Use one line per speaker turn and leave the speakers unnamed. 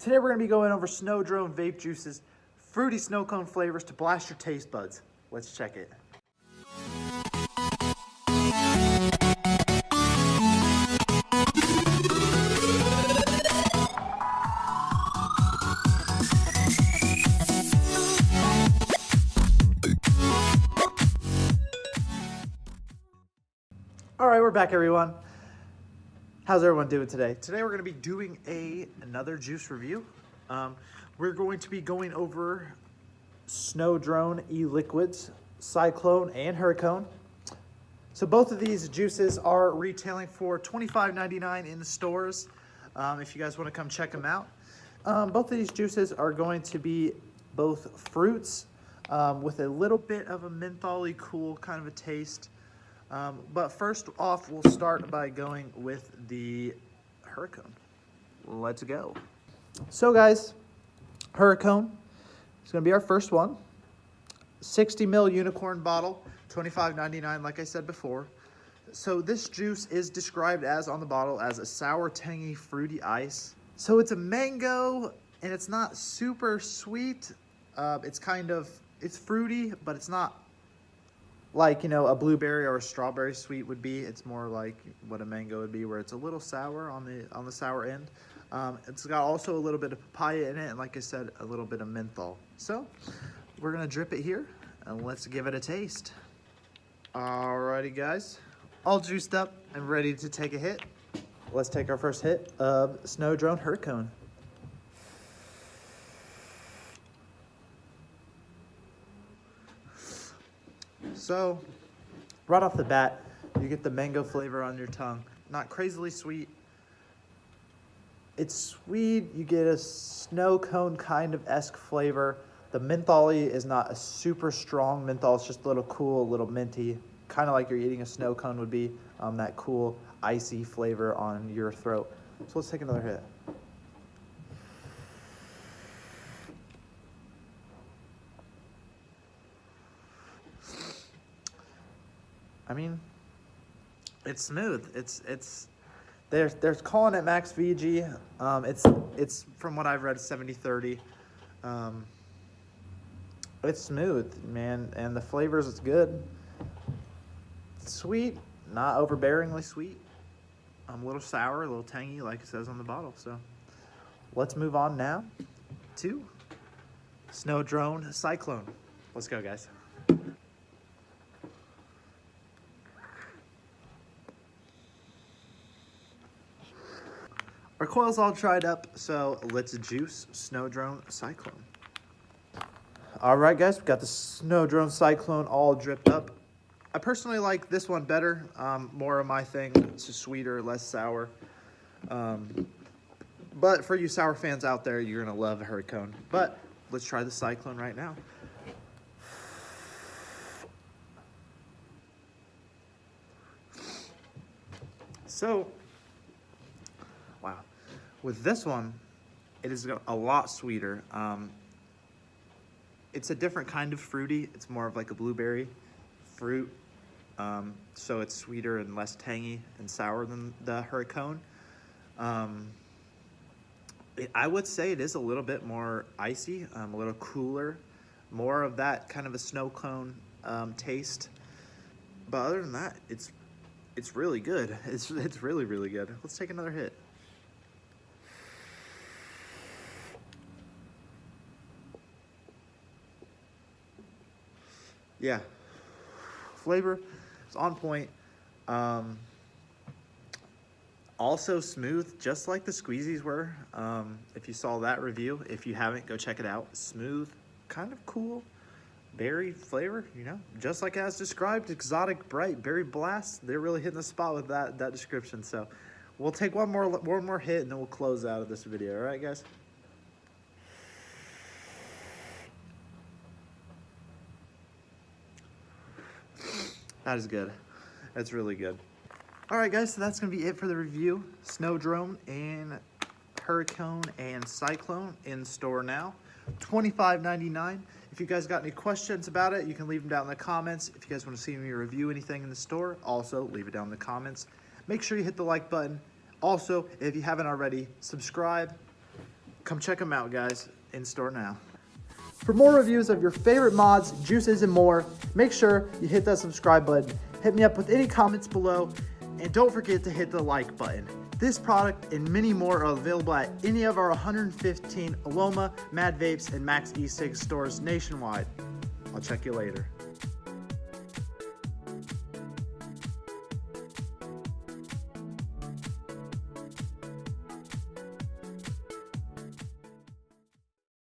Today we're going to be going over Sno Drone Vape Juices, fruity snow cone flavors to blast your taste buds. Let's check it. All right, we're back, everyone. How's everyone doing today? Today we're going to be doing another juice review. We're going to be going over Sno Drone E-Liquids, Cyclone, and Hurricane. So both of these juices are retailing for $25.99 in the stores. If you guys want to come check them out. Both of these juices are going to be both fruits with a little bit of a mentholy cool kind of a taste. But first off, we'll start by going with the Hurricane. Let's go. So guys, Hurricane is going to be our first one. 60 ml unicorn bottle, $25.99 like I said before. So this juice is described as on the bottle as a sour, tangy, fruity ice. So it's a mango and it's not super sweet. It's fruity, but it's not like, you know, a blueberry or a strawberry sweet would be. It's more like what a mango would be, where it's a little sour on the sour end. It's got also a little bit of papaya in it, and like I said, a little bit of menthol. So we're gonna drip it here and let's give it a taste. Alrighty guys, all juiced up and ready to take a hit. Let's take our first hit of Sno Drone Hurricane. So, right off the bat, you get the mango flavor on your tongue. Not crazily sweet. It's sweet. You get a snow cone kind of esque flavor. The mentholy is not a super strong menthol. It's just a little cool, a little minty. Kind of like you're eating a snow cone would be. That cool, icy flavor on your throat. So let's take another hit. I mean, it's smooth. They're calling it Maxx VG. It's from what I've read, 70-30. It's smooth, man, and the flavors, it's good. It's sweet, not overbearingly sweet. A little sour, a little tangy, like it says on the bottle. So let's move on now to Sno Drone Cyclone. Let's go, guys. Our coil's all dried up, so let's juice Sno Drone Cyclone. All right, guys, we got the Sno Drone Cyclone all dripped up. I personally like this one better, more of my thing. It's just sweeter, less sour. But for you sour fans out there, you're gonna love Hurricane. But let's try the Cyclone right now. So, wow. With this one, it is a lot sweeter. It's a different kind of fruity. It's more of like a blueberry fruit. So it's sweeter and less tangy and sour than the Hurricane. I would say it is a little bit more icy, a little cooler, more of that kind of a snow cone taste. But other than that, it's really good. It's really, really good. Let's take another hit. Yeah, flavor is on point. Also smooth, just like the squeezies were. If you saw that review, if you haven't, go check it out. Smooth, kind of cool, berry flavor, you know, just like as described, exotic, bright, berry blast. They're really hitting the spot with that description. So we'll take one more hit and then we'll close out of this video. All right, guys. That is good. That's really good. All right, guys, so that's going to be it for the review. Sno Drone and Hurricane and Cyclone in store now. $25.99. If you guys got any questions about it, you can leave them down in the comments. If you guys want to see me review anything in the store, also leave it down in the comments. Make sure you hit the like button. Also, if you haven't already, subscribe, Come check them out, guys. In store now. For more reviews of your favorite mods, juices, and more, make sure you hit that subscribe button. Hit me up with any comments below, and don't forget to hit the like button. This product and many more are available at any of our 115 Aroma, Mad Vapes, and Maxx E-Cigs stores nationwide. I'll check you later.